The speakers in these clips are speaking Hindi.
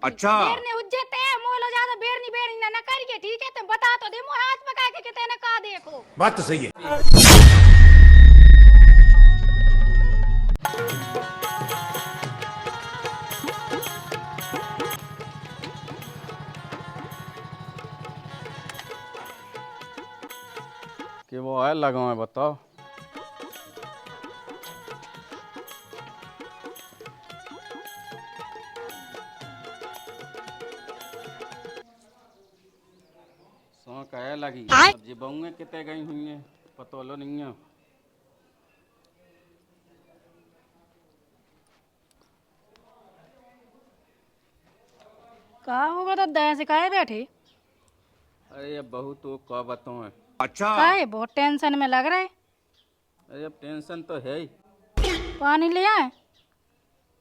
की। अच्छा बेरने उज्जते मोलो ज्यादा बेरनी बेरनी ना करके ठीक है। तुम बता तो दे मोर हाथ पका के कितने का देखो। बात तो सही है। कि वो है लगा है बताओ। सौ कहे लगी अब जी बहुएं कितने गई हुई हैं पतो लो नहीं है। का होगा तो दया से काहे बैठे। अरे अब बहू तो का बताऊं है। अच्छा काहे बहुत टेंशन में लग रहा है। अरे अब टेंशन तो है ही। पानी ले आए।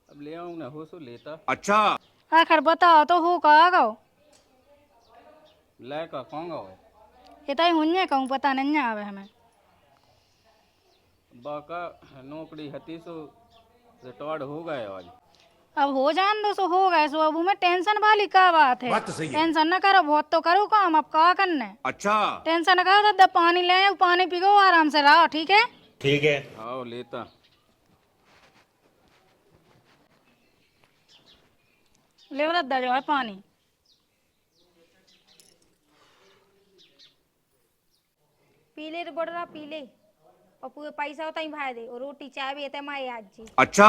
अब ले आऊँ ना हो सो लेता। अच्छा आखिर बताओ तो हो का गो। ले का कौन गो इतना ही हुन्ने कहूँ पता नहीं आवे हमें। बाका नौकरी हती सो रिटायर्ड हो गए आज। अब हो जान दो सो हो गए सो अब में टेंशन वाली का बात है। बात तो सही है। टेंशन न करो बहुत तो करो काम अब का करने। अच्छा टेंशन न करो दादा पानी ले आओ पानी पीगो आराम से रहो ठीक है। ठीक है। आओ लेता। ले दादा जो है पानी। पीले रे बड़ रहा पीले और पूरे पैसा होता ही भाई दे और रोटी चाय भी है माए आज जी। अच्छा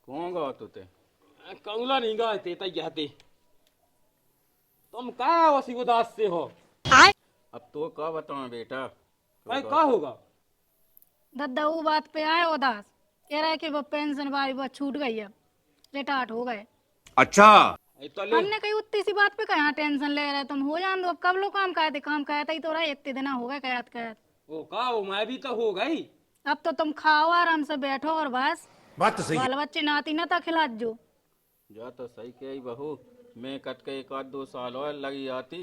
कौन गो तुते कंगला नहीं गाते तैयाते तुम क्या वसी उदास से हो। अब तो का बताऊं बेटा। भाई क्या होगा। दादा वो बात पे आए उदास कह रहा है कि वो पेंशन वाली बात छूट गई अब रिटायर्ड हो गए। अच्छा ये तो ले हमने कही उतनी सी बात पे कहा टेंशन ले रहे तुम हो जान दो अब कब लोग काम कहते काम कहता ही तो रहा इतने दिन हो गए कहत कहत। वो का वो मैं भी तो हो गई। अब तो तुम खाओ आराम से बैठो और बस बात तो सही है। बाल बच्चे नाती ना था खिला जो। जा तो सही कही बहू। मैं कट के एक आध दो साल और लगी आती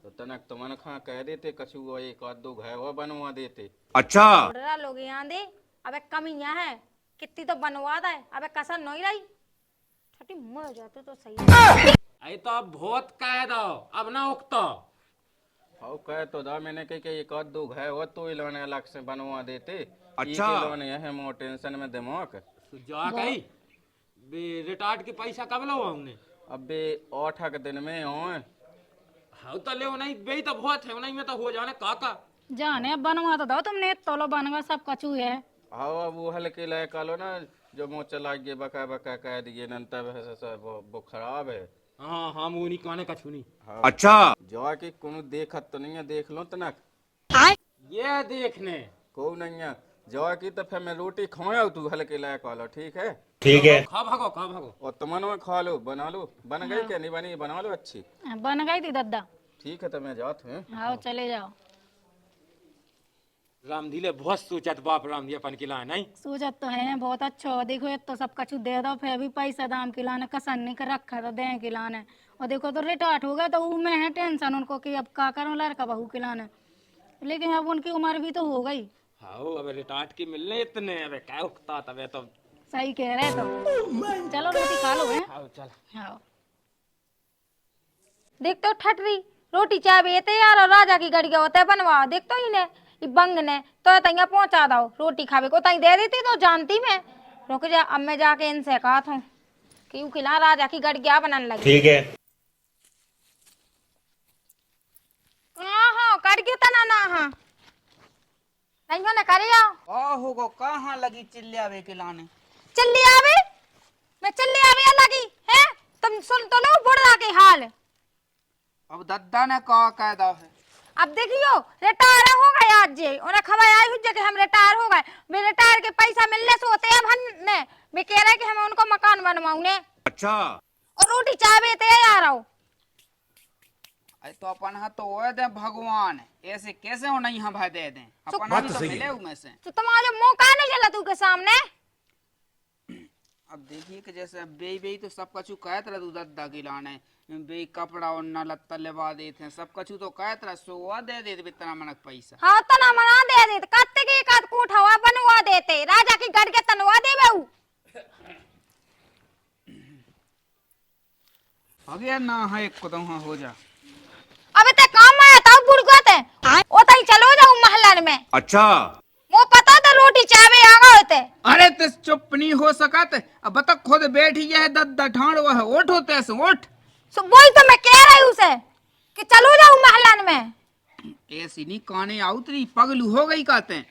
तो तनक तुमन खा कह देते कछु वो एक आध दो घर और बनवा देते। अच्छा बड़ा लोग यहाँ दे अबे कमी यहाँ है कितनी तो बनवा दे अबे कसर नहीं रही छठी मर जाते तो सही। ये तो अब बहुत कह दो अब ना उगतो। हाउ कह तो दा मैंने कह के एक आध दो घर और तो ही लोने अलग से बनवा देते। अच्छा। ई के लोने है मोर टेंशन में दिमाग। तो जा गई रिटायर्ड के पैसा कब लो हमने। अब बे 8 दिन में हो। हाँ तो ले नहीं बे तो बहुत है नहीं में तो हो जाने काका। जाने अब बनवा तो दो तुमने तोलो बनवा सब कचू है। हाउ अब वो हल्के लायक कालो ना जो मुँह चला गए बका बका कह दिए नंतर वो खराब है। हाँ हाँ मुँह नहीं कहने कछु नहीं। हाँ। अच्छा जो कि कोनो देखत तो नहीं है देख लो तनक। ये देखने को नहीं है जो कि तो फिर मैं रोटी खाऊं तू हल्के लायक वाला ठीक है। ठीक है। खा भागो खा भागो। और तुमन में खा लो बना लो बन गई क्या नहीं बनी बना लो अच्छी। बन गई थी दादा। ठीक है तो मैं जात हूँ। हाँ चले जाओ। राम दिले बहुत सोचत बाप राम जी अपन किला नहीं। सोचत तो है बहुत अच्छा हो देखो ये तो सब कछु दे दो फिर भी पैसा दाम खिलाने कसन नहीं कर रखा तो दे खिलाने और देखो तो रिटायर्ड हो गया तो वो में है टेंशन उनको कि अब का करूँ लड़का बहू खिलाने लेकिन अब उनकी उम्र भी तो हो गई। हाँ अब रिटायर्ड की मिलने इतने अब क्या उगता तबे तो। सही कह रहे तो चलो रोटी खा लो है। हाँ चल। हाँ देख तो ठटरी रोटी चाय बेते यार और राजा की गड़िया होता है बनवा देख तो इन्हें बंग ने तो तैया पहुंचा दो रोटी खावे को तई दे देती तो जानती मैं रुक जा अब मैं जाके इनसे कहा था क्यों खिला राजा की गड़िया बनाने लगी। ठीक है। हाँ कर गया तना ना हाँ नहीं ना करे आओ होगो कहाँ लगी चिल्लावे के लाने। चल्ली आवे मैं चल्ली आवे लगी है तुम सुन तो लो बुढ़ा के हाल। अब दद्दा ने कहा कायदा है। अब देखियो रिटायर हो गए आज जे उन्हें खबर आई हुई कि हम रिटायर हो गए मेरे रिटायर के पैसा मिलने से होते अब हमने मैं कह रहा कि हम उनको मकान बनवाऊं ने। अच्छा और रोटी चाय बेते यार आओ। तो अपन हाथ तो ओए दे भगवान ऐसे कैसे हो नहीं भाई दे दें अपन बात भी तो तो सही मिले है। उनमें से। तो तुम्हारा मौका नहीं चला तू के सामने अब देखिए कि जैसे बे बे तो सब कछु कहत रहा तू दद्दा की लाने बे कपड़ा और न लत्ता लेवा देते हैं सब कछु तो कहत रहा सोवा दे देते इतना मनक पैसा। हाँ तना मना दे देते कत्ते की एकाध कोठवा बनवा देते राजा की गढ़ के तनवा दे बेऊ। अगे ना है एक को तो हाँ हो जा। अबे ते काम में था बुड़गा ते ओ तई चलो जाऊ महलन में। अच्छा वो पता था रोटी चावे आगा होते। अरे ते चुप नहीं हो सकत अब बता खुद बैठी है दद्दा ठाण वह ओठ होते से ओठ। सो बोल तो मैं कह रही उसे कि चलो जाऊ महलन में। ऐसी नहीं काने आउतरी पगलू हो गई कहते हैं।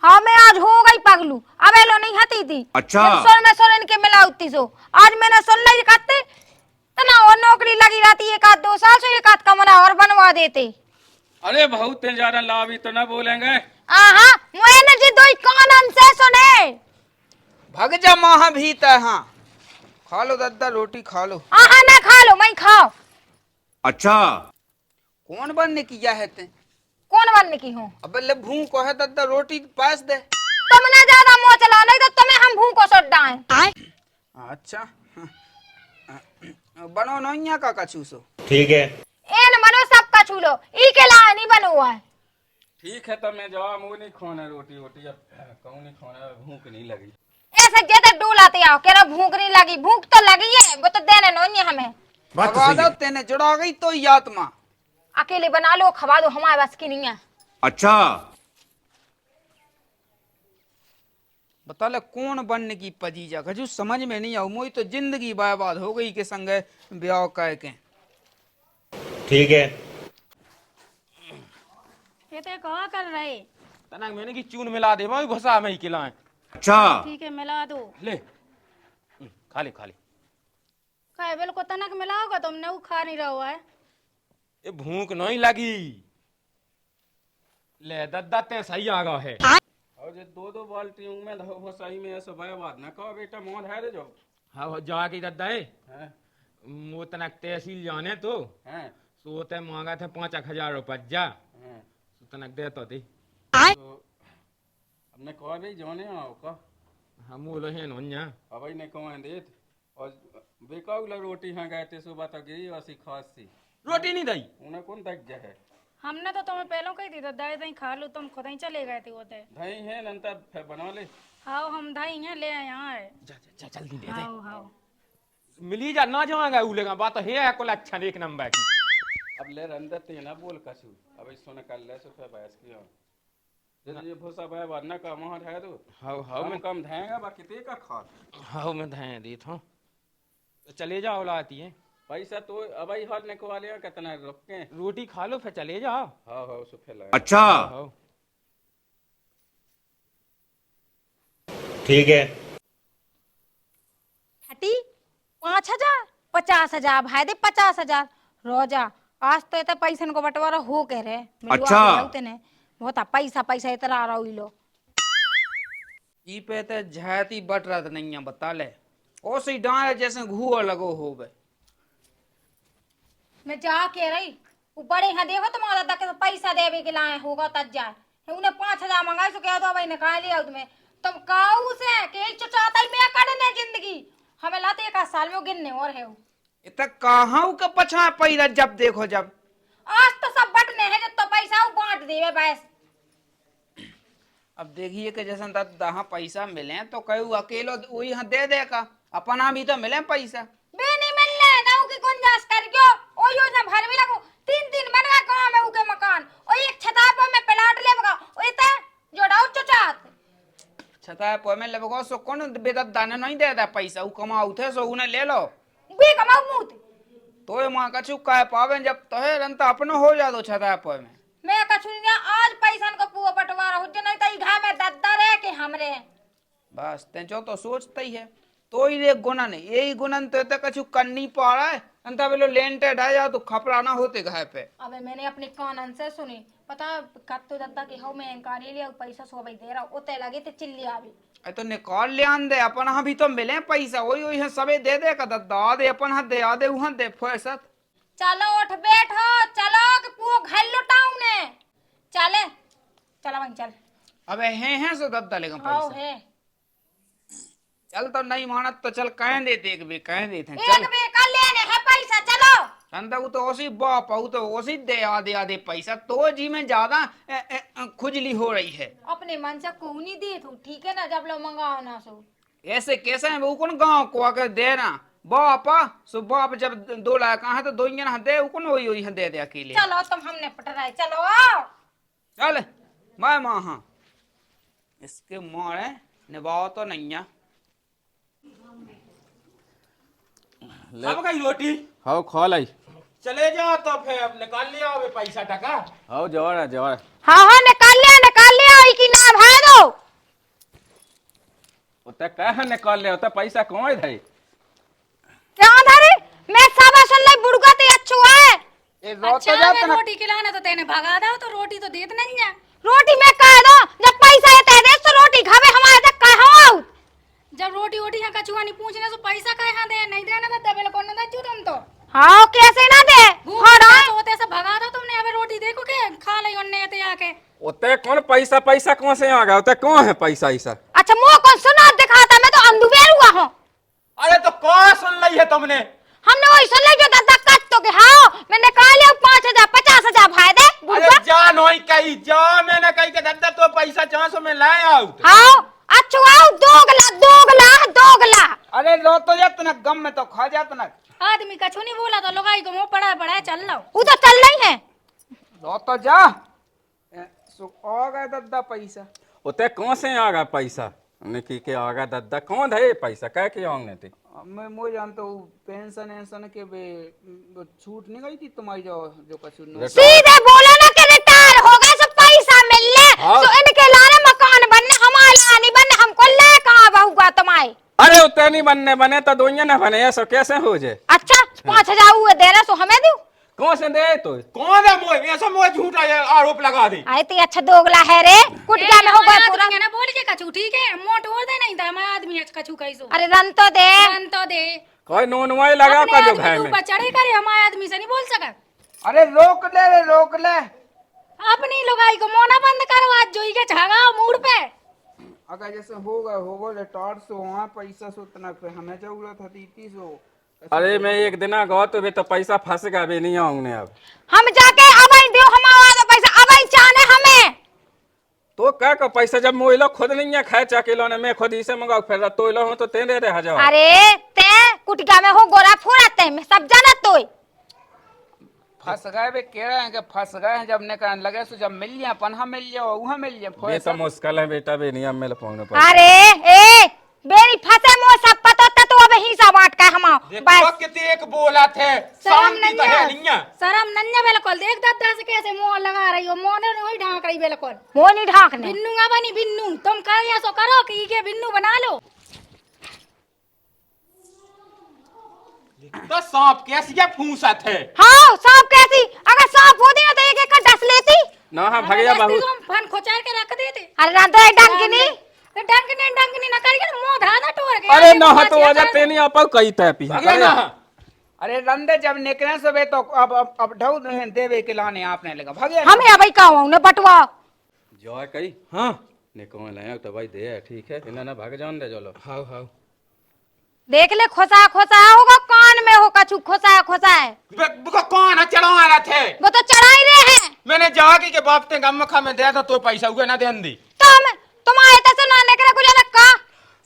हाँ मैं आज हो गई पगलू अबे लो नहीं हती थी। अच्छा। सुन में सुन इनके मिलाउती सो आज मैंने सुन ली करते तना और नौकरी लगी रहती एक आध 2 साल से एक आध कमरा और बनवा देते। अरे बहुत ज्यादा लाभी तो न बोलेंगे। आहा मैंने जी दो कानन से सुने। भग जा माह भीतर हाँ खा लो दद्दा रोटी खा लो। आहा ना खा लो मैं खाओ। अच्छा कौन बनने किया है ते कौन बनने की हूँ अब ले भूख को है दद्दा रोटी पास दे। तुम ना ज्यादा मुंह चलाओ नहीं तो तुम्हें हम भूखो सोडाएं। अच्छा बनो नैया का कछु सो ठीक है। एन मनो सब का छूलो ई के ला नहीं बनो हुआ है। ठीक है तो मैं जवा मुँह नहीं खोना रोटी वोटी अब कहूँ नहीं खोना भूख नहीं लगी। ऐसे ज्यादा डूलाते आओ कह रहा भूख नहीं लगी भूख तो लगी है वो तो देने नहीं हमें। आदत तेने जुड़ा गई तो ये आत्मा अकेले बना लो खवा दो हमारे बस की नहीं है। अच्छा बता ले कौन बनने की पजीजा खजू समझ में नहीं आऊ मोई तो जिंदगी बर्बाद हो गई के संग ब्याह कह के। ठीक है। ये तो कहा कर रहे। तनक मैंने की चून मिला दे मैं घुसा में ही खिलाए। अच्छा ठीक है मिला दो। ले खा ले खा ले। काय बिल्कुल तनक मिलाओगा तुमने वो खा नहीं रहा है। ये भूख नहीं लगी। ले दद्दा ते सही आ गया है। और ये 2-2 बाल्टी में धो सही में ऐसा बर्बाद न कहो बेटा मोह है रे जो। हाँ जा के दद्दा है हैं वो तनक तहसील जाने तो हैं सोते मांगा थे 5,000 रुपया जा हैं तो तनक दे तो दे तो हमने कहा भाई जाने आओ का हम बोलो है नोन्या अब ने कहा देत और बेकाऊ लग रोटी हाँ गए थे सुबह तक गई ऐसी खास सी रोटी नहीं दई उन्हें कौन तक जा है हमने तो तुम्हें पहले कही थी तो दाई दही खा लो तुम खुद ही चले गए थे वो थे। दही है नंतर फिर बना ले। हाँ हम दही हैं ले आए यहाँ है। जा जा जा जल्दी दे दे हाँ हाँ मिली जा ना जाएगा उलेगा बात है कुल अच्छा एक नंबर की। अब ले अंदर ते ना बोल कछु अब इस सोने कर ले सो फिर बहस की हो जब ये भूसा भाई वरना का मोह है तो हाँ हाँ हम कम धाएगा बाकी ते का खा हाँ मैं धाए देता हूँ तो चले जाओ लाती है पैसा तो अब ही हाल निकवा लिया कितना रुक के रोटी खा लो फिर चले जाओ। हाँ हाँ उसको फैला अच्छा हाँ ठीक है। हटी 5,000 50,000 भाई दे 50,000 रोजा आज तो इतना पैसा को बंटवारा हो कह रहे अच्छा। ने बहुत पैसा पैसा इतना आ रहा हुई लो ई पे ते झाती बट रहा नहीं है बता ले ओ सी डांड जैसे घूआ लगो हो बे। मैं जा कह रही वो बड़े हैं देखो तुम्हारा तक पैसा देवे के लाए होगा तब जाए उन्हें 5,000 मंगाई सो क्या तो भाई ने कहा लिया तुम्हें तुम काऊ से के चुचाता ही मैं करने जिंदगी हमें लाते एक साल में गिनने और है वो इतना कहाँ का पछा पैरा जब देखो जब आज तो सब बटने हैं जब तो पैसा वो बांट देवे बस। अब देखिए कि जैसे दहा पैसा मिले तो कहीं अकेलो वही यहाँ दे देगा अपना भी तो मिले पैसा बे नहीं मिलने दाऊ की गुंजाइश कर गयो ओ योजना भर भी लगो 3 बनवा गांव में उके मकान ओ एक छताप में प्लाट लेबगा ओ इते जोड़ाऊ चुचात छता पे में लेबो सो कौन बेदत दाने नहीं दे दे पैसा उ कमाऊ थे सो उन्हें ले लो बे कमाऊ मुत तो ये मां कछु कह पावे जब तो है रंता अपनो हो जा दो छता पे में मैं कछुनिया आज पैसन को पुआ बंटवारा हो जे नहीं तई घा में दद्दा रे के हमरे बस ते जो तो सोचता ही है तो ही एक गुणन है यही गुणन तो ते कछु करनी पड़ा है अंता बेलो लेंटे ढा जा तो खपरा ना होते घाय पे। अबे मैंने अपने कानन से सुनी पता कत तो दद्दा के हो मैं इंकारी लिया पैसा सो भाई दे रहा ओते लगे ते चिल्ली आवी अरे तो निकाल ले आन दे अपन हाँ भी तो मिले पैसा वही वही सबे दे दे का दद्दा दे अपन हाँ दे आ दे वहां दे फैसत चलो उठ बैठो चलो कि पुओ घर लुटाऊ ने चले चला वहीं चल अबे हैं सो दद्दा लेगा आओ पैसा है चल तो नहीं मानत तो चल कह देते एक बे कह देते एक चल बे का लेने है पैसा, चलो। चंदा वो तो उसी बाप वो तो उसी दे आधे आधे पैसा तो जी में ज्यादा खुजली हो रही है। अपने मन से को नहीं दे तू, ठीक है ना, जब लोग मंगाओ ना सो। ऐसे कैसे है वो कौन गांव को आकर देना बापा सो बाप जब 2 लाख कहा है तो 2 इंजन दे वो कौन वही दे दे अकेले। चलो तुम हमने पटराए, चलो आओ। चल मैं माँ हाँ इसके मारे निभाओ तो नहीं है। सब गई रोटी हाउ खा लाई। चले जाओ तो फिर अब निकाल लिया होवे पैसा टका। हाउ जवार जवार। हाँ हाँ निकाल लिया की ना भाई दो। उते कह निकाल ले उते पैसा कौन है? क्या धरे मैं सब सुन ले बुड़गा ते अच्छो है। ए रोट अच्छा जात मैं ना रोटी खिलाना तो तेने भगा दो तो रोटी तो देत नहीं है। रोटी मैं कह दो, जब पैसा ये दे तो रोटी खावे हमारे तक कह हो। जब रोटी वोटी यहाँ कछुआ नहीं पूछने तो पैसा कहाँ दे, नहीं देना तो दबेल कौन ना दे तुम तो। हाँ कैसे ना दे भूखा तो होते से भगा दो तुमने, अबे रोटी देखो के खा ली उन्ने ते आके। उते कौन पैसा पैसा कौन से आ गया? उते कौन है पैसा ऐसा? अच्छा मुंह कौन सुना दिखाता, मैं तो अंधुबेर हुआ हूँ। अरे तो कौन सुन ली है तुमने? हमने वही सुन ली जो दादा कट तो के हाँ मैंने कहा लिया 5,000 50,000 भाई दे अरे बुड़गा। जा नहीं कही जा मैंने कही के दादा तो पैसा 400 में लाए आउट। हाँ अच्छो आओ दोगला। अरे रो तो जात ना गम में तो खा जात ना। आदमी कछु नहीं बोला तो लोगाई को मुंह पड़ा चल लो। वो तो चल रही है। रो तो जा सो आ गया दादा पैसा। उते कौन से आ गया पैसा? हमने की आ गया दादा कौन है पैसा कह के आऊंगे थे? मैं वो जानता हूँ पेंशन एंशन के बे छूट नहीं गई थी तुम्हारी जो कछु सीधे बोलो ना कि रिटायर हो गए सब पैसा मिल ले। हाँ। तो इनके लाने मकान बनने हमारे लाने बनने हमको ले कहाँ बहुगा तुम्हारे। अरे उते नहीं बने तो 2 ना बने ऐसा कैसे हो जाए? अच्छा 5,000 हुए दे रहे सो हमें दू। कौन से दे तो? कौन है मोह ऐसा मोह झूठा आरोप लगा दे। आए तो अच्छा दोगला है रे, कुटिया में हो गया पूरा। ना बोल के कछु ठीक है, मोट और दे नहीं था मैं आदमी है कछु कैसो। अरे रन तो दे। रन तो दे कोई नोनवाई लगा अपने का जो आदमी घर के में। ऊपर चढ़े करे, हमारे आदमी से नहीं बोल सका। अरे रोक ले अपनी लुगाई को मोना बंद करो, आज जोई के झगाओ मूड पे। अगर जैसे होगा रिटायर से वहाँ पैसा से उतना पे हमें जरूरत है 300। अरे मैं एक दिन गो तो भी तो पैसा फंस गया भी नहीं आऊंगे अब। हम जाके अब दियो हमारा पैसा अब चाहने हमें। तो क्या का पैसा जब मोइलो खुद नहीं है खाए चाकिलो ने मैं खुद इसे मंगाओ फिर तो लो हो तो तेरे रे हजार। अरे ते कुटिया में हो गोरा फुराते मैं सब जाना तो फंस गए बे कह रहे हैं कि फंस गए हैं, जब ने कहने लगे सो जब मिल जाए पन्हा मिल जाए वहाँ मिल ये तो मुश्किल है बेटा बे नहीं अब मिल पाऊंगा पैसा। अरे ए बेरी फंसे मो सब पता होता तो अब हिस्सा बांट का हम देखो कितने एक बोला थे शर्म शांति तो है नहीं है। शर्म नन्या बिल्कुल देख दादा से कैसे मुंह लगा रही हो, मुंह ने वही ढांक रही बिल्कुल। वो नहीं ढाकने। बिन्नू का बनी बिन्नू, तुम कर या सो करो कि के बिन्नू बना लो। तो सांप कैसी फूसा थे? हाँ सांप कैसी, अगर सांप होती ना तो एक एक का डस लेती। ना हाँ भगया बस्ती बहुत। को हम फन खोचार के रख देते। अरे ना तो डंकनी तो डंकनी ना करके मुंह धाधा टोर के। अरे ना हाँ तो वजह ते नहीं आप कही तय पी भगया ना। अरे रंदे जब निकले से बे तो अब ढऊ देवे के लाने आपने लगा भागे हमें अब का ने बटवा जो है कही हाँ ने कौन लाया तो भाई दे ठीक है इन्हें ना भाग जान दे चलो। हाँ हाँ देख ले खोसा होगा कान में हो कछु खोसा है कौन है चढ़ा रहा थे? वो तो चढ़ा ही रहे हैं। मैंने जाके के बाप ते गम खा में दिया था तो पैसा हुए ना ध्यान दी। तो हम तुम्हारे तैसे नाने के कुछ अलग का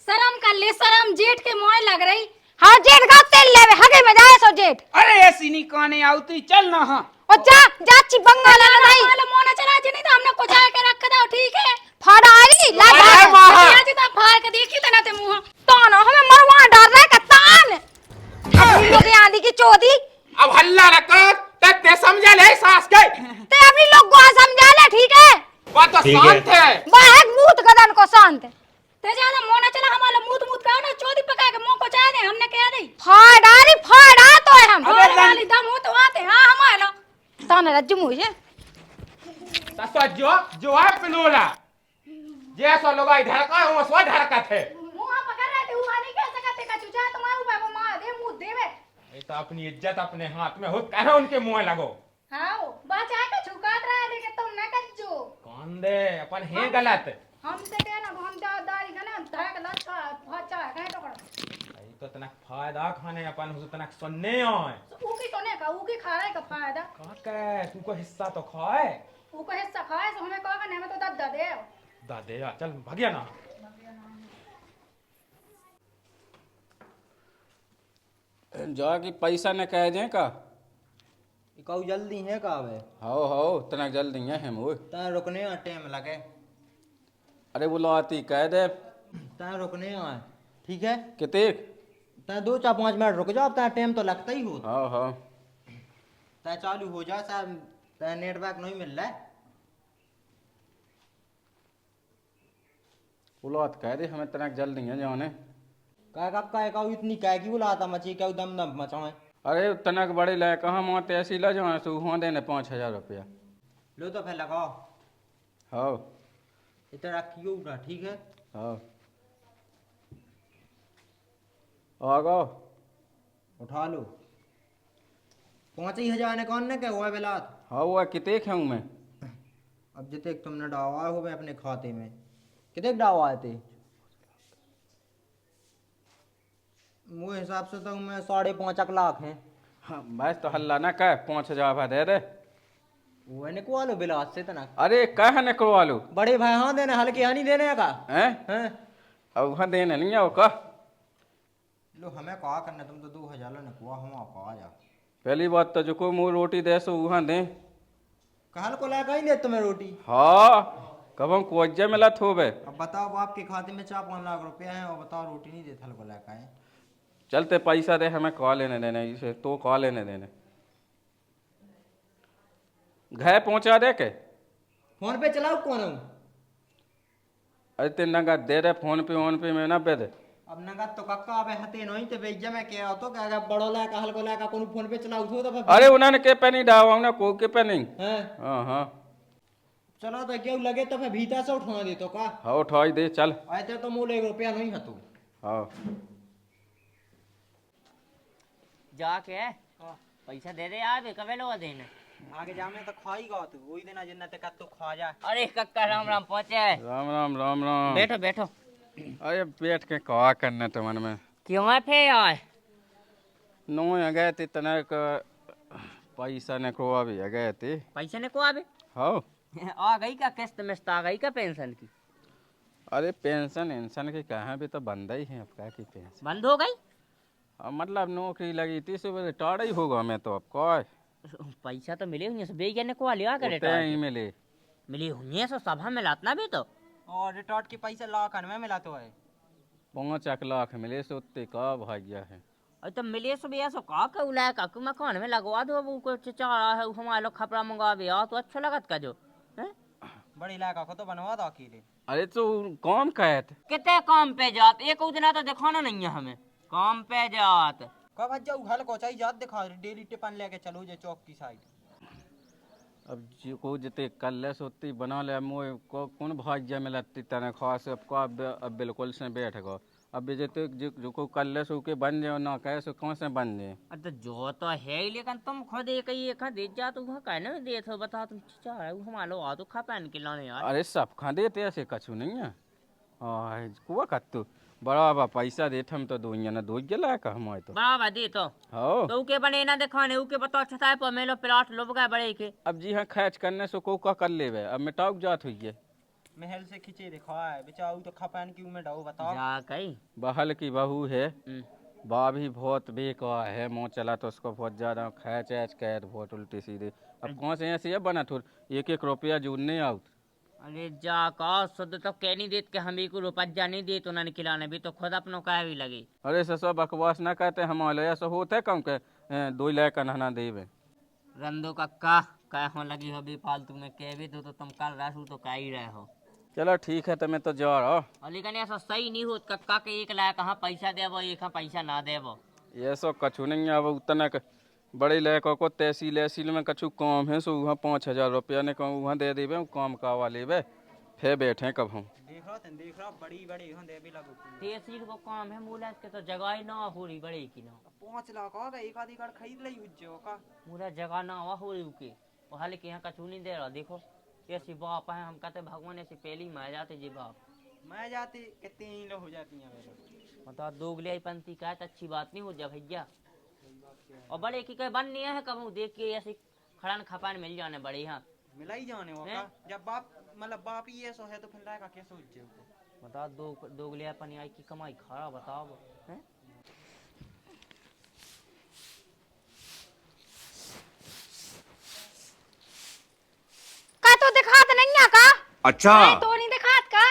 शर्म कर ले, शर्म जेठ के मोह लग रही। हाँ जेठ का तेल लेवे हगे में जाए सो जेठ। अरे ऐसी नहीं काने आउती चल ना हाँ और जा ची बंगाल ना भाई वाला मोना चला जी नहीं तो हमने कोचा के रख दो ठीक है। फड़ारी अरे लागा माँ। आज तो फाड़ के देखी तना ते मुंह। तान हमें मरवा डर रहा है कतान अपनी लोग आंधी की चोदी अब हल्ला न कर ते समझा ले सास के ते अपनी लोग को समझा ले ठीक है। बात तो शांत है। बाहर मूत गदन को शांत ते ज्यादा मोना चला हमारा मूत का ना चोदी पका के मुंह कोचा दे हमने कह दे। फाड़ा तो है हम हमारे वाली दम हो तो आते हां हमारा तान रज्जू मुझे तो जो है पिनोला जैसा लोग इधर का वो सो ढड़का थे। मुंह पकड़ रहे थे वो नहीं कह सकते का चुचा तुम्हारे ऊपर वो मार दे मुंह देवे। ये तो अपनी इज्जत अपने हाथ में हो कह उनके मुंह लगो। हां बचा के छुकात रहा है कि तुम ना कज्जो। कौन दे अपन है गलत। हमसे के ना हम दारी का ना धड़क लच्छा फचा है कहे तो कर भाई तो तनक फायदा खाने अपन हो तनक सुनने आए ऊकी तो ने का ऊकी खा रहा है का फायदा का के तू को हिस्सा तो खाए ऊको हिस्सा खाए तो हमें कहा हमें तो दद दे दादे यार चल भागिया ना जाके पैसा न कह दें का कहू जल्दी है का बे हो तनक जल्दी है हम वो ता रुकने आ टाइम लगे अरे वो लाती कह दे ता रुकने आ ठीक है किते ता 2-4-5 मिनट रुक जाओ ता टाइम तो लगता ही हो हो ता चालू हो जा साहब ता नेटवर्क नहीं मिल रहा है वो लात कह दे हमें तनक जल्दी है जाने का कहू इतनी कह की बुलाता मची कहू दम दम मचाए अरे तनक बड़े लाए कहाँ माँ तहसील जो है सो हुआ देने 5,000 रुपया लो तो फिर लगाओ हो इतना रखियो ना ठीक है हो आ गो उठा लो 5,000 ने कौन ने क्या हुआ बेलात हाँ वो किते खाऊं मैं अब जिते तुमने डावा हो अपने खाते में कितने डावा आए थे मुझे हिसाब से तो मैं 5.5 लाख हैं हाँ बस तो हल्ला ना कह 5,000 दे दे वो निकवा लो बिलास से तना अरे कह न करवा लो बड़े भाई हाँ देने हल्के हाँ नहीं देने का हैं हैं अब वहाँ देने नहीं आओ का लो हमें कहा करना तुम तो 2,000 निकवा हम आप आ जा पहली बात तो जो को मुँह रोटी दे सो वहाँ दे कहल को लाया कहीं दे तुम्हें रोटी हाँ कब हम कोज्जा मिला थो बे अब बताओ बाप के खाते में 4-5 लाख रुपया है और बताओ रोटी नहीं देता हल को लाया कहीं चलते पैसा दे हमें कॉल लेने देने इसे तो कॉल लेने देने घर पहुंचा दे के फोन पे चलाओ कौन हूँ अरे ते नगद दे दे फोन पे में ना पे दे अब नगद तो कक्का अबे हते नहीं तो बेइज्जा में क्या हो तो क्या अगर बड़ो लाया कहल को लाया कौन फोन पे चलाओ तो फिर अरे उन्होंने के पे नहीं डावा उन्हें को के पे नहीं हैं हाँ हाँ चलो तो क्यों लगे तो फिर भीतर से उठा दे तो का हाँ उठाई दे चल आते तो मूल 1 रुपया नहीं है तू हाँ जाके पैसा दे दे यार कब लो देने आगे जामे तो खाईगा तू वही देना जिन्ना ते तू खा जा अरे कक्का राम राम पहुंचे राम राम राम राम बैठो बैठो अरे बैठ के कहा करना तो मन में क्यों है फे यार नो गए थे तनक पैसा ने को अभी गए थे पैसे ने को आबे हाँ आ गई का किस्त मिस्त आ गई का पेंशन की अरे पेंशन इंसान की कहाँ भी तो बंद ही है आपका की पेंशन बंद हो गई अब मतलब नौकरी लगी थी सुबह रिटायर्ड ही होगा मैं तो अब कौन पैसा तो मिले हुए बेगे ने को लिया करे उतने ही मिले मिली हुई सो सभा में लातना भी तो और रिटॉर्ट के पैसे लाख में मिला तो है 5 लाख मिले सो उतने का भाग्य है और तो मिले सो भी ऐसा का के उलाय का कि मकान में लगवा दो वो को चारा है हमारे लोग खपरा मंगा भी आ तो अच्छा लगत का जो हैं बड़ी इलाका को तो बनवा दो अकेले अरे तो कौन कहत कितने काम पे जात एक उतना तो दिखाना नहीं है हमें काम पे जात कब आज जाऊ घर को चाहिए जात दिखा डेली टिफिन लेके चलो जे चौक की साइड अब जो को जते कल सोती बना ले मोए को कौन भाग्य में लगती तने खास अब को अब बिल्कुल से बैठ गो अब जते जो को कल सो के बन जाओ ना कहे सो कौन से बन जाए अरे तो जो तो है ही लेकिन तुम खुद एक ही एक दे जा तो वह कहने दे तो बता तुम चाह रहे हो हमारे आ तो खा पहन के लाने यार अरे सब खा देते ऐसे कछु नहीं है कुआ कत्तू बड़ा बा पैसा देते हम तो दुनिया ना दो गेला का हम तो बराबर दे तो हो तो उके बने ना दिखाने उके बताओ छताए पर मेलो प्लाट लोग गए बड़े के अब जी हाँ खैच करने से को का कर लेवे अब मिटाऊ जात हुई है महल से खींचे दिखा है बेचाऊ तो खपन की उम्र डाओ बताओ जा कहीं बहल की बहू है बा भी बहुत बेकार है मुँह चला तो उसको बहुत ज्यादा खैच ऐच कैद बहुत उल्टी सीधी अब कौन से ऐसे बना थोड़ 1-1 रुपया जुड़ने आउट अरे जा का शुद्ध तो कह नहीं देत के हम को रुपया नहीं दे तो उन्होंने खिलाने भी तो खुद अपनों कह भी लगी अरे ससुर बकवास ना कहते हमारे ऐसा होता है कम के 2 लाख नहना देवे रंदो कक्का कह हो लगी हो भी फालतू में कह भी दो तो तुम कल रहू तो कह ही रहे हो चलो ठीक है तो मैं तो जा रहा और लेकिन ऐसा सही नहीं होत कक्का के 1 लाख कहाँ पैसा देवो एक पैसा ना देवो ये सो कछु नहीं अब उतना बड़े लड़कों को तहसील में कछु काम है सो वहाँ 5,000 रुपया ने कहूँ वहाँ दे देवे काम का वाले वे फिर बैठे कब हम देख रहा बड़ी बड़ी हम दे भी लगो तहसील को काम है मूला के तो जगह ही ना हो रही बड़े की ना 5 लाख होगा एक आधी कार खरीद लई उज्जो का मूला जगह ना हुआ हो रही उके और हाल के यहाँ कछु नहीं दे रहा देखो ऐसी बाप है, हम कहते भगवान ऐसी पहली मार जाते जी बाप। मैं जाती कितनी ही लो हो जाती हैं मेरे। मतलब दोगलिया पंथी का है तो अच्छी बात नहीं हो जा भैया। और बड़े की कहीं बन नहीं है कबू देख के ऐसे खड़न खपान मिल जाने बड़े यहाँ मिला ही जाने वो का जब बाप मतलब बाप ही ऐसा है तो फिर लाएगा कैसे उज्जे को। बता दोगलिया पनी आई की कमाई खा बताओ हैं। का तो दिखात नहीं है का? अच्छा नहीं तो नहीं दिखात का।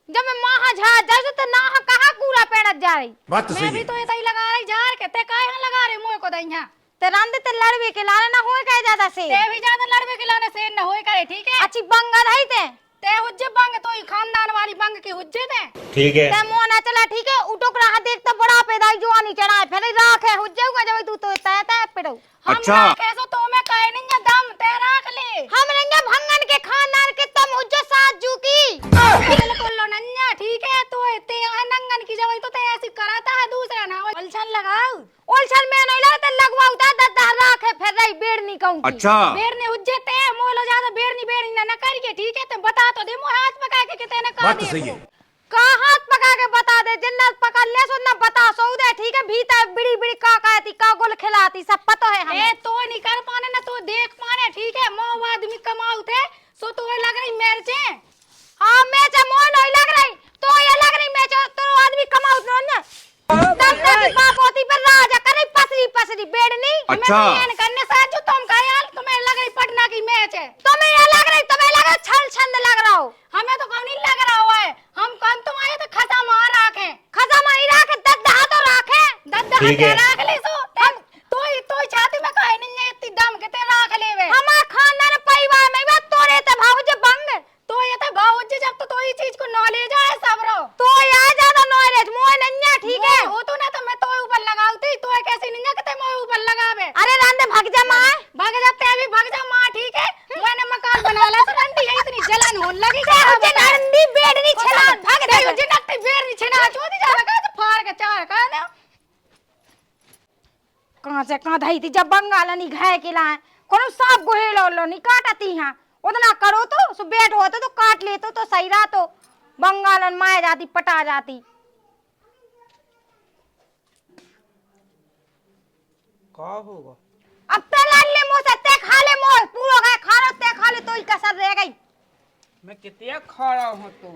जब मैं वहां जा जाए तो ना कहा कूड़ा पेड़त जा रही। बात तो मैं सही भी है। तो ऐसा ही लगा रही जार के ते काहे यहाँ लगा रहे मोए को दइया। ते रंद ते लड़वे के लाने ना होए कहे ज्यादा से। ते भी ज्यादा लड़वे के लाने से न होए करे ठीक है। अच्छी बंगल है ते हुज्जे बंग तो ही खानदान वाली बंग की हुज्जे थे। ठीक है। ते मोना चला ठीक है उटोक रहा देख तो बड़ा पैदाई जवानी चढ़ाए फिर राख है हुज्जे का जब तू तो तय पेड़ो। अच्छा। कैसो तो मैं कहे नहीं है दम ते राख ले। हम रहेंगे भंगन के खानदान के तुम हुज्जो साथ जूकी। बिल्कुल लो नन्या ठीक है तो ते यहाँ नंगन की जब तो ते ऐसी कराता है दूसरा ना उलझन लगाओ। उलझन में नहीं लगता लगवाऊ दा राख है फिर रही बेड़ नहीं कहूं। अच्छा बेरने हुज्जे ते मोलो ज्यादा बेरनी ना करिए ठीक है। ते बता तो दे मो हाथ पका के तेने का बात तो दे सही है। का हाथ पका के बता दे जिन्नत पकड़ ले सो ना बता सौदे ठीक है भीतर बिड़ी बिड़ी का कहती का गोल खिलाती सब पता है हमें। ए तो नहीं कर पाने ना तो देख पाने ठीक है। मो आदमी कमाऊ थे सो तो लग रही मेरे से। हां मैं चा मोह नहीं लग रही तो ये लग रही मैं चा तो आदमी कमाऊ न तब तक बाप होती पर राजा करे पसरी बेड़नी। अच्छा। हमें करने से जो तुम का यार तुम्हें लग रही पटना की मैच है। तुम्हें ये लग रही तुम्हें लग रहा छल छंद लग रहा हो। हमें तो कौन नहीं लग रहा हुआ है। हम कौन तुम आए तो खसा मार रखे खजा माई राख दद्दा तो राखे दद्दा ठीक है। राख ले सो तो छाती में काहे नहीं है इतनी दम के ते राख लेवे। हमार खानदान परिवार में बात तोरे ते भाऊज बंग तो ये तो भाव जब तो ही चीज को नॉलेज है सबरो। तो या ज्यादा नॉलेज मोह नन्या ठीक है। हो तो ना तो मैं तो ऊपर लगाऊती तो कैसे नहीं कि ते मैं ऊपर लगावे। अरे रंदे भग जा मां भाग जाते अभी भाग जा मां ठीक है। मैंने मकान बना ला तो रंडी है इतनी जलन होने लगी ते हुजे नंदी बेड़नी छला भाग दे जो नक्ति बेर नहीं छना चोदी जा लगा तो फाड़ के चार का ना। कहां से कहां धई थी जब बंगाल नहीं घाय के लाए कोनो सांप गोहेलो लो नहीं काटती हां उतना करो तो सो बेट होते तो काट लेते तो सही रहा तो बंगालन माए जाती पटा जाती। का होगा अब ते लाले मुंह से ते खा ले मोह पूरा गए खाना ते खा ले तो ही कसर रह गई। मैं कितने खड़ा हूँ तो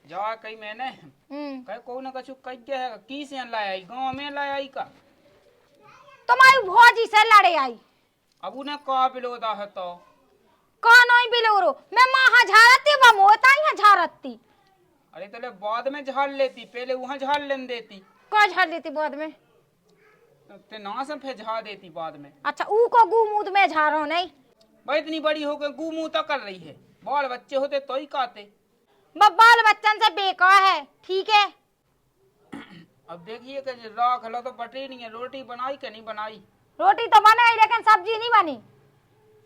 जा कहीं मैंने कहीं को ना कछु कह गया है की से लाया गांव में लाया का तुम्हारी भौजी से लड़े आई अब उन्हें का बिलोदा है तो कौन नहीं बिलोरो मैं मां झारती बम होता ही झारती। अरे तो बाद में झाड़ लेती पहले वहां झाड़ लेन देती। को झाड़ लेती बाद में ते ना से फिर झाड़ देती बाद में। अच्छा ऊ को गुमूद में झाड़ो नहीं भाई इतनी बड़ी हो गई गुमू तक कर रही है बाल बच्चे होते तो ही काते। बाल बच्चन से बेकार है ठीक है। अब देखिए कि राख लो तो बटी नहीं है रोटी बनाई कि नहीं बनाई। रोटी तो बनाई लेकिन सब्जी नहीं बनी।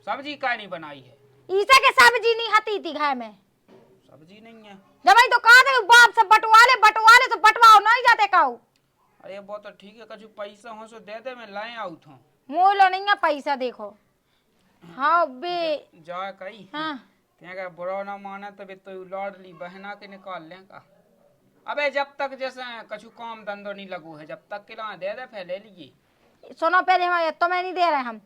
सब्जी का नहीं बनाई है इसे के सब्जी नहीं हती थी घर में सब्जी नहीं है। जब तो कहा थे बाप से बटवाले तो बटवाओ नहीं जाते काऊ। अरे वो तो ठीक है कछु पैसा हो सो दे दे मैं लाए आउट हूँ मोलो नहीं है पैसा देखो। हाँ बे जा कही हाँ क्या बुरा ना माने तब तो लाडली बहना के निकाल लें का। अबे जब तक जैसे कछु काम धंधो नहीं लगू है जब तक किला दे दे फिर ले लीजिए। सुनो पहले हमारे तो मैं नहीं दे रहे हम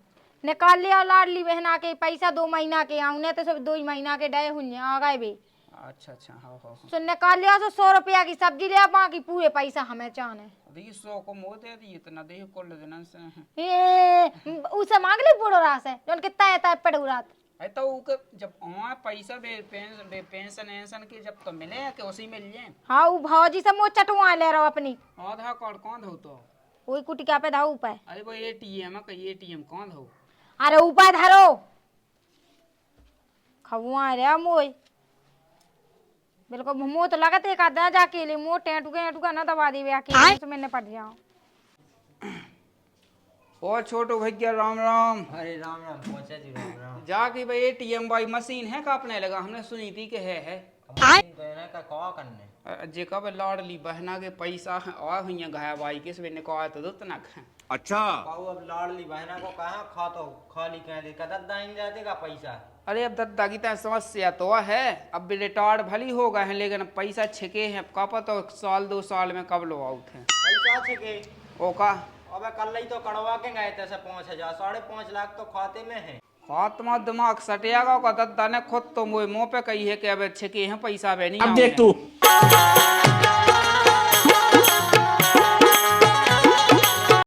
निकाल लिया लाडली बहना के पैसा 2 महीना के आऊने तो सब 2 महीना के डे हुए आ गए भी। अच्छा अच्छा हाँ सो निकाल लिया तो 100 रुपया की सब्जी लिया बाकी पूरे पैसा हमें चाहने। देखिए 100 को मोह दे दी इतना देखिए कोल देना से ए उसे मांग ली बुढ़ो रास है जो उनके तय तय पड़ू रात। अरे तो उके जब वहाँ पैसा पेंशन एंशन के जब तो मिले कि उसी मिल जाए। हाँ वो भौजी से मुँह चटवा ले रहा अपनी आधार कार्ड कौन धो तो वही कुटी क्या पे धाऊ पे। अरे वो एटीएम है कहीं एटीएम कौन धो। अरे ऊपर धरो खबुआ रे मोय बिल्कुल मुंह तो लगत एक आधा जाके ले मुंह टेंटुका ना दबा दी आके तो मैंने पड़ जाओ। ओ छोटो भैया राम राम। अरे राम राम पहुंचा जी राम राम। जाके भाई एटीएम भाई मशीन है का अपने लगा हमने सुनी थी कि है का कॉल करने जे कब लाडली बहना के पैसा है और हुई गाय भाई किस वे निकाल तो दो तना पाऊ अब लाडली बहना को कहाँ खा तो खाली कह दे कदर दाइन जाते का पैसा। अरे अब दद्दा की तरह समस्या तो है, अब भी रिटायर्ड भली हो गए हैं लेकिन अब पैसा छिके हैं, अब का पता हो साल 2 साल में कब लो आउट है पैसा छे के ओ का। अबे कल ही तो कड़वा के गए थे से 5,000 5.5 लाख तो खाते में है। खात्मा दिमाग सटियागा का दद्दा ने खुद तो मुँह पे कही है कि अब छिके हैं पैसा बे नहीं अब आऊं देख मैं। तू